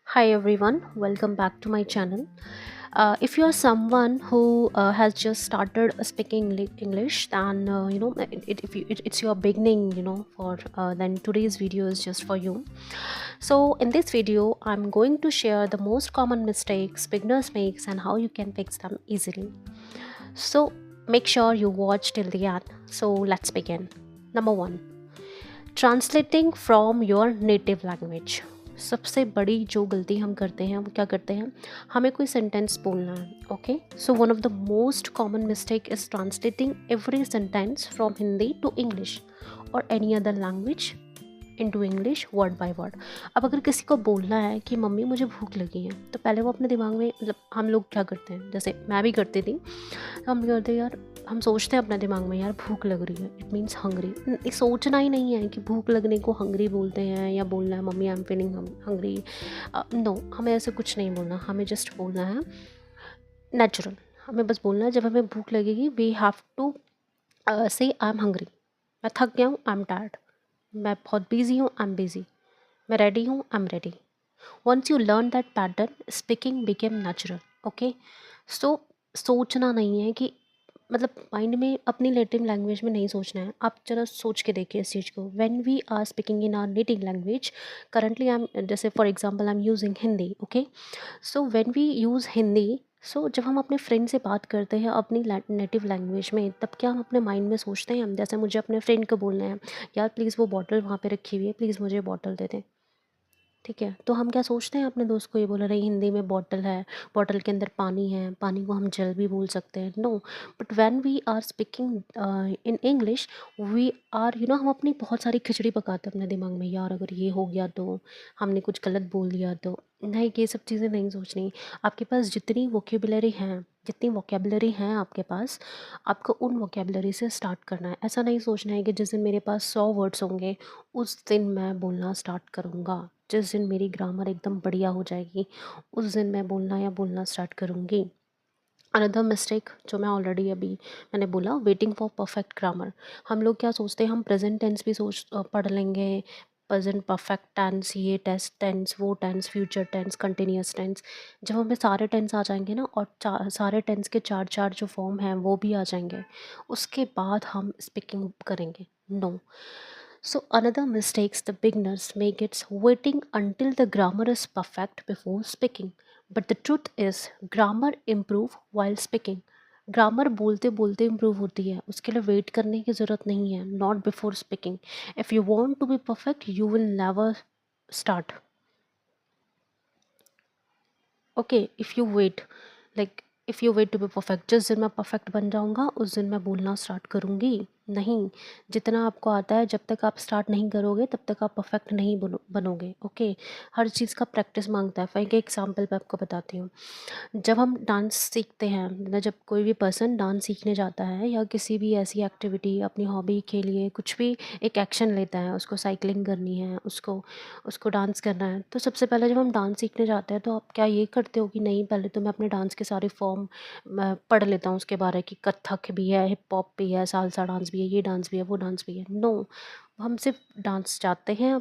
Hi everyone, welcome back to my channel. If you are someone who has just started speaking English, then it's your beginning, for then today's video is just for you. So in this video, I'm going to share the most common mistakes beginners makes and how you can fix them easily. So make sure you watch till the end. So let's begin. Number one, translating from your native language. सबसे बड़ी जो गलती हम करते हैं वो क्या करते हैं, हमें कोई सेंटेंस बोलना है। Okay, so one of the most common mistake is translating every sentence from Hindi to English और any other language into English word by word. अब अगर किसी को बोलना है कि मम्मी मुझे भूख लगी है, तो पहले वो अपने दिमाग में मतलब हम लोग क्या करते हैं, जैसे मैं भी करती थी, तो हम करते हैं यार, हम सोचते हैं अपने दिमाग में यार भूख लग रही है, इट मीन्स हंग्री। सोचना ही नहीं है कि भूख लगने को हंग्री बोलते हैं या बोलना है mummy I am feeling hungry. No, हमें ऐसे कुछ नहीं बोलना, हमें जस्ट बोलना है नेचुरल। हमें बस बोलना है जब हमें भूख लगेगी वी हैव टू से आई एम हंग्री। मैं थक गया हूँ, आई एम टायर्ड। मैं बहुत बिजी हूँ, आई एम बिजी। मैं रेडी हूँ, I am ready. Once you learn that pattern speaking became natural. Okay, so सोचना नहीं है कि मतलब माइंड में अपनी नेटिव लैंग्वेज में नहीं सोचना है। आप जरा सोच के देखिए इस चीज़ को। When we are speaking in our native language, currently I am, जैसे for example I am using Hindi. Okay, so when we use Hindi, so जब हम अपने फ्रेंड से बात करते हैं अपनी नेटिव लैंग्वेज में, तब क्या हम अपने माइंड में सोचते हैं, हम जैसे मुझे अपने फ्रेंड को बोलना है यार प्लीज़ वो बॉटल वहाँ पे रखी हुई है, प्लीज़ मुझे बॉटल दे दें। ठीक है, तो हम क्या सोचते हैं अपने दोस्त को ये बोल रहे हैं हिंदी में बॉटल है, बॉटल के अंदर पानी है, पानी को हम जल भी बोल सकते हैं। No, but when we are speaking in English, we are हम अपनी बहुत सारी खिचड़ी पकाते हैं अपने दिमाग में, यार अगर ये हो गया तो, हमने कुछ गलत बोल दिया तो। नहीं, ये सब चीज़ें नहीं सोचनी। आपके पास जितनी वोकेबलरी हैं आपके पास, आपको उन वोकेबलरी से स्टार्ट करना है। ऐसा नहीं सोचना है कि जिस दिन मेरे पास 100 वर्ड्स होंगे उस दिन मैं बोलना स्टार्ट करूँगा, जिस दिन मेरी ग्रामर एकदम बढ़िया हो जाएगी उस दिन मैं बोलना स्टार्ट करूँगी। अनदर मिस्टेक जो मैं ऑलरेडी अभी मैंने बोला, वेटिंग फॉर परफेक्ट ग्रामर। हम लोग क्या सोचते हैं, हम प्रेजेंट टेंस भी पढ़ लेंगे, प्रेजेंट परफेक्ट टेंस, ये टेस्ट टेंस, वो tense, future tense, continuous tense. जब हमें सारे टेंस आ जाएंगे ना, और सारे टेंस के चार चार जो फॉर्म हैं वो भी आ जाएंगे, उसके बाद हम स्पीकिंग करेंगे। No, so another mistakes the beginners make is waiting until the grammar is perfect before speaking. But the truth is grammar improve while speaking. Grammar बोलते बोलते इम्प्रूव होती है, उसके लिए वेट करने की ज़रूरत नहीं है। Not before speaking. If you want to be perfect you will never start. Okay, if you wait, like if you wait to be perfect, जिस दिन मैं परफेक्ट बन जाऊँगा उस दिन मैं बोलना स्टार्ट करूँगी। नहीं, जितना आपको आता है जब तक आप स्टार्ट नहीं करोगे तब तक आप परफेक्ट नहीं बनोगे। ओके, हर चीज़ का प्रैक्टिस मांगता है। फॉर एक एग्जाम्पल मैं आपको बताती हूँ। जब हम डांस सीखते हैं ना, जब कोई भी पर्सन डांस सीखने जाता है या किसी भी ऐसी एक्टिविटी अपनी हॉबी के लिए कुछ भी एक एक्शन लेता है, उसको साइकिलिंग करनी है, उसको उसको डांस करना है, तो सबसे पहले जब हम डांस सीखने जाते हैं तो आप क्या ये करते हो कि नहीं पहले तो मैं अपने डांस के सारे फॉर्म मैं पढ़ लेता हूँ उसके बारे कि कथक भी है, हिप हॉप भी है, सालसा डांस भी है, ये डांस भी है, वो डांस भी है। नो, हम सिर्फ डांस जाते हैं,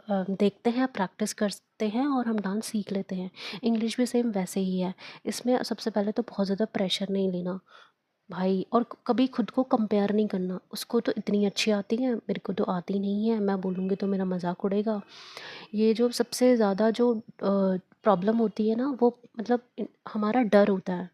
देखते हैं, प्रैक्टिस करते हैं और हम डांस सीख लेते हैं। इंग्लिश भी सेम वैसे ही है। इसमें सबसे पहले तो बहुत ज़्यादा प्रेशर नहीं लेना भाई, और कभी खुद को कंपेयर नहीं करना, उसको तो इतनी अच्छी आती है, मेरे को तो आती नहीं है, मैं बोलूँगी तो मेरा मजाक उड़ेगा। ये जो सबसे ज़्यादा जो प्रॉब्लम होती है ना, वो मतलब हमारा डर होता है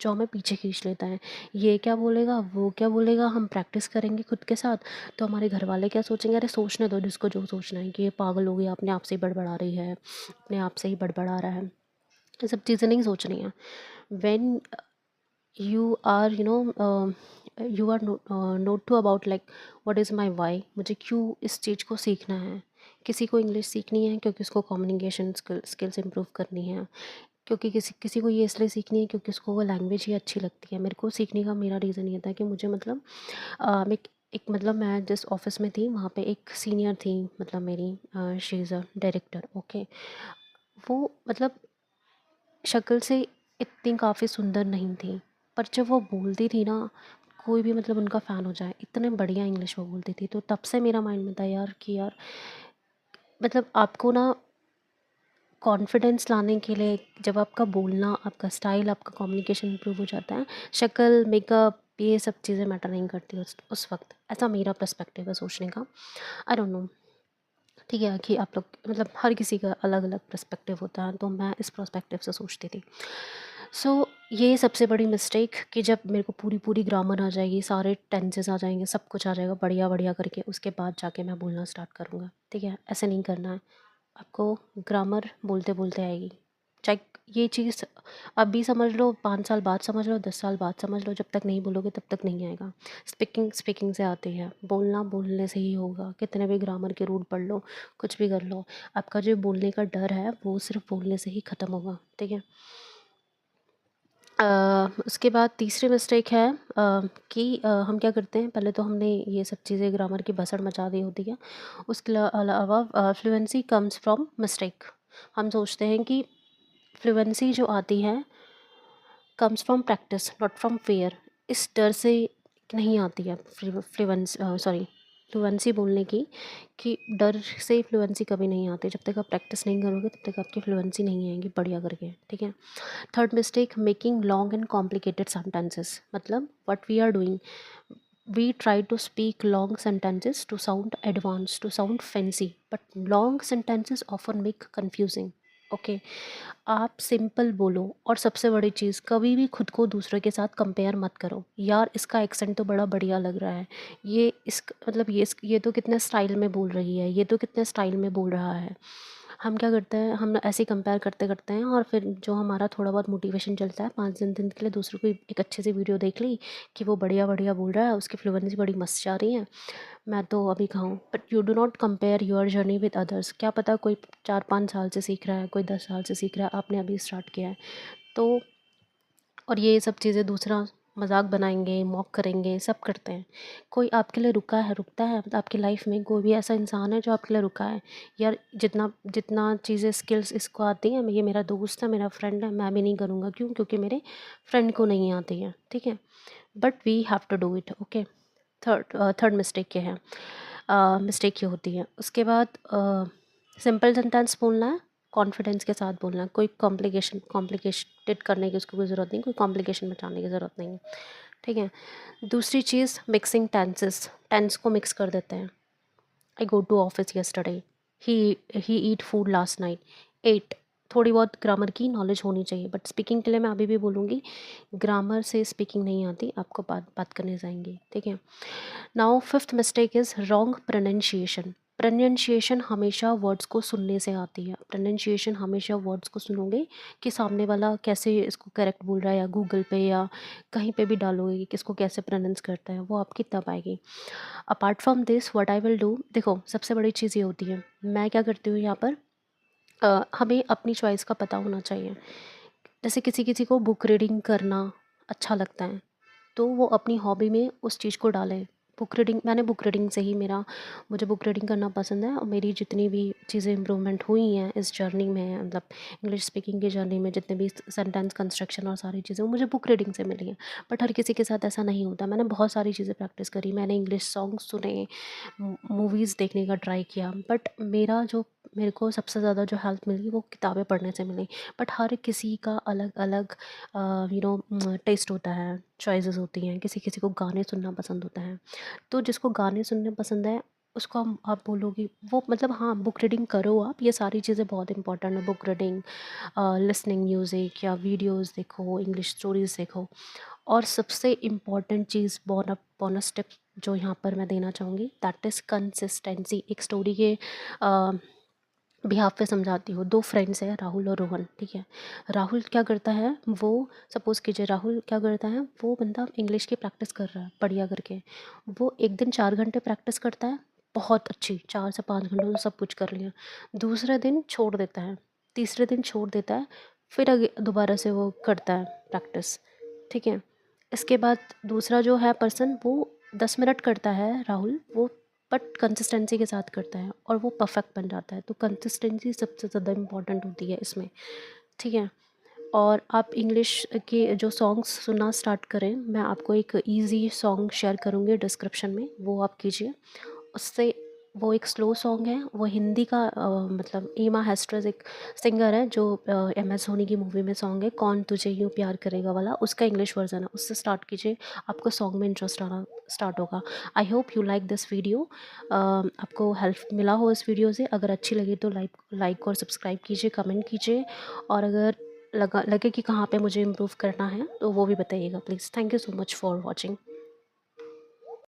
जो हमें पीछे खींच लेता है। ये क्या बोलेगा, वो क्या बोलेगा, हम प्रैक्टिस करेंगे खुद के साथ तो हमारे घर वाले क्या सोचेंगे, अरे सोचने दो जिसको जो सोचना है, कि ये पागल हो गया, अपने आप से ही बड़बड़ा रही है, अपने आप से ही बड़बड़ा रहा है। ये सब चीज़ें नहीं सोचनी है। When you are you are note to about like what is my why, मुझे क्यों इस चीज़ को सीखना है। किसी को इंग्लिश सीखनी है क्योंकि उसको कम्युनिकेशन स्किल्स इंप्रूव करनी है, क्योंकि किसी किसी को ये इसलिए सीखनी है क्योंकि उसको वो लैंग्वेज ही अच्छी लगती है। मेरे को सीखने का मेरा रीज़न ये था कि मुझे मतलब मैं एक मतलब मैं जिस ऑफिस में थी वहाँ पे एक सीनियर थी, मतलब मेरी she is a director. Okay, वो मतलब शक्ल से इतनी काफ़ी सुंदर नहीं थी, पर जब वो बोलती थी ना, कोई भी मतलब उनका फ़ैन हो जाए, इतने बढ़िया इंग्लिश वो बोलती थी। तो तब से मेरा माइंड में था यार कि यार मतलब आपको ना कॉन्फिडेंस लाने के लिए जब आपका बोलना, आपका स्टाइल, आपका कम्युनिकेशन इम्प्रूव हो जाता है, शक्ल, मेकअप, ये सब चीज़ें मैटर नहीं करती उस वक्त। ऐसा मेरा पर्सपेक्टिव है सोचने का। आई डोंट नो, ठीक है, कि आप लोग मतलब हर किसी का अलग अलग पर्सपेक्टिव होता है, तो मैं इस पर्सपेक्टिव से सोचती थी। सो ये सबसे बड़ी मिस्टेक कि जब मेरे को पूरी पूरी ग्रामर आ जाएगी, सारे टेंसेस आ जाएंगे, सब कुछ आ जाएगा बढ़िया बढ़िया करके, उसके बाद जाके मैं बोलना स्टार्ट करूँगा। ठीक है, ऐसे नहीं करना है। आपको ग्रामर बोलते बोलते आएगी। चाहे ये चीज़ अभी समझ लो, 5 साल बाद समझ लो, 10 साल बाद समझ लो, जब तक नहीं बोलोगे तब तक नहीं आएगा। स्पीकिंग स्पीकिंग से आती है, बोलना बोलने से ही होगा। कितने भी ग्रामर के रूल पढ़ लो, कुछ भी कर लो, आपका जो बोलने का डर है वो सिर्फ बोलने से ही ख़त्म होगा। ठीक है। उसके बाद तीसरी मिस्टेक है कि हम क्या करते हैं, पहले तो हमने ये सब चीज़ें ग्रामर की भसड़ मचा दी होती है। उसके अलावा फ्लुएंसी कम्स फ्रॉम मिस्टेक। हम सोचते हैं कि फ्लुएंसी जो आती है comes from practice not from fair. इस डर से नहीं आती है फ्लुएंसी बोलने की, कि डर से फ्लुएंसी कभी नहीं आती। जब तक आप प्रैक्टिस नहीं करोगे तब तक आपकी फ्लुएंसी नहीं आएगी बढ़िया करके। ठीक है। Third mistake, making long and complicated sentences. मतलब what we are doing, we try to speak long sentences to sound advanced, to sound fancy, but long sentences often make confusing. Okay, आप simple बोलो। और सबसे बड़ी चीज़, कभी भी खुद को दूसरे के साथ कंपेयर मत करो। यार इसका एक्सेंट तो बड़ा बढ़िया लग रहा है, ये इस मतलब ये तो कितने स्टाइल में बोल रही है, ये तो कितने स्टाइल में बोल रहा है। हम क्या करते हैं, हम ऐसे ही कंपेयर करते करते हैं, और फिर जो हमारा थोड़ा बहुत मोटिवेशन चलता है 5 दिन के लिए, दूसरों की एक अच्छी सी वीडियो देख ली कि वो बढ़िया बढ़िया बोल रहा है, उसकी फ्लुएंसी बड़ी मस्त जा रही है, मैं तो अभी खाऊं। But you do not compare your journey with others. क्या पता कोई 4-5 साल से सीख रहा है, कोई 10 साल से सीख रहा है, आपने अभी स्टार्ट किया है। तो और ये सब चीज़ें दूसरा मजाक बनाएंगे, मॉक करेंगे, सब करते हैं। कोई आपके लिए रुका है, रुकता है, मतलब आपकी लाइफ में कोई भी ऐसा इंसान है जो आपके लिए रुका है? यार जितना जितना चीज़ें स्किल्स इसको आती हैं, ये मेरा दोस्त है, मेरा फ्रेंड है, मैं भी नहीं करूँगा। क्यों? क्योंकि मेरे फ्रेंड को नहीं आती है। ठीक है, but we have to do it. Okay. Third mistake ये है, मिस्टेक ये होती है। उसके बाद सिंपल सेंटेंस बोलना है, कॉन्फिडेंस के साथ बोलना है। कोई कॉम्प्लिकेटेड करने की उसको कोई ज़रूरत नहीं, कोई कॉम्प्लिकेशन मचाने की ज़रूरत नहीं है। ठीक है। दूसरी चीज़, मिक्सिंग टेंसेस। टेंस को मिक्स कर देते हैं। I go to office yesterday, he he eat food last night. At, थोड़ी बहुत ग्रामर की नॉलेज होनी चाहिए, बट स्पीकिंग के लिए मैं अभी भी बोलूँगी, ग्रामर से स्पीकिंग नहीं आती, आपको बात बात करने जाएंगे। ठीक है। Now fifth mistake is wrong pronunciation. Pronunciation हमेशा वर्ड्स को सुनने से आती है। प्रोनाउंसिएशन हमेशा वर्ड्स को सुनोगे कि सामने वाला कैसे इसको करेक्ट बोल रहा है, या गूगल पे या कहीं पे भी डालोगे कि किसको कैसे प्रोनाउंस करता है, वो आपकी तब आएगी। Apart from this what I will do, देखो सबसे बड़ी चीज़ ये होती है, मैं क्या करती हूँ यहाँ पर, हमें अपनी चॉइस का पता होना चाहिए। जैसे किसी किसी को बुक रीडिंग करना अच्छा लगता है, तो वो अपनी हॉबी में उस चीज़ को डालें। बुक रीडिंग, मैंने बुक रीडिंग से ही मेरा, मुझे बुक रीडिंग करना पसंद है, और मेरी जितनी भी चीज़ें इम्प्रूवमेंट हुई हैं इस जर्नी में, मतलब इंग्लिश स्पीकिंग की जर्नी में, जितने भी सेंटेंस कंस्ट्रक्शन और सारी चीज़ें, वो मुझे बुक रीडिंग से मिली हैं। बट हर किसी के साथ ऐसा नहीं होता। मैंने बहुत सारी चीज़ें प्रैक्टिस करी, मैंने इंग्लिश सॉन्ग्स सुने, मूवीज़ देखने का ट्राई किया, बट मेरे को सबसे ज़्यादा जो हेल्प मिली वो किताबें पढ़ने से मिली। बट हर किसी का अलग अलग टेस्ट होता है, चॉइसेस होती हैं। किसी किसी को गाने सुनना पसंद होता है, तो जिसको गाने सुनने पसंद है उसको आप बोलोगी वो, मतलब हाँ बुक रीडिंग करो आप, ये सारी चीज़ें बहुत इंपॉर्टेंट है। बुक रीडिंग, लिसनिंग म्यूज़िक या वीडियोस देखो, इंग्लिश स्टोरीज देखो। और सबसे इम्पॉर्टेंट चीज़, बोनस टिप जो यहाँ पर मैं देना चाहूँगी, दैट इज़ कंसिस्टेंसी। एक स्टोरी के बिहाफ पे समझाती हूँ। दो फ्रेंड्स हैं, राहुल और रोहन। ठीक है। राहुल क्या करता है, वो सपोज़ कीजिए राहुल क्या करता है, वो बंदा इंग्लिश की प्रैक्टिस कर रहा है बढ़िया करके। वो एक दिन 4 घंटे प्रैक्टिस करता है, बहुत अच्छी, 4 से 5 घंटे में सब कुछ कर लिया। दूसरे दिन छोड़ देता है, तीसरे दिन छोड़ देता है, फिर दोबारा से वो करता है प्रैक्टिस। ठीक है। इसके बाद दूसरा जो है पर्सन, वो 10 मिनट करता है, राहुल, वो बट कंसिस्टेंसी के साथ करता है और वो परफेक्ट बन जाता है। तो कंसिस्टेंसी सबसे ज़्यादा इम्पॉर्टेंट होती है इसमें। ठीक है। और आप इंग्लिश के जो सॉन्ग्स सुनना स्टार्ट करें, मैं आपको एक इजी सॉन्ग शेयर करूँगी डिस्क्रिप्शन में, वो आप कीजिए। उससे वो एक स्लो सॉन्ग है। वो हिंदी का मतलब ईमा हेस्ट्रस एक सिंगर है जो एम एस धोनी की मूवी में सॉन्ग है कौन तुझे यूँ प्यार करेगा वाला, उसका इंग्लिश वर्जन है। उससे स्टार्ट कीजिए, आपको सॉन्ग में इंटरेस्ट आना स्टार्ट होगा। I hope you like this video. आपको हेल्प मिला हो इस वीडियो से। अगर अच्छी लगी तो लाइक और सब्सक्राइब कीजिए, कमेंट कीजिए, और अगर लगे कि कहाँ पे मुझे इम्प्रूव करना है तो वो भी बताइएगा please. Thank you so much for watching.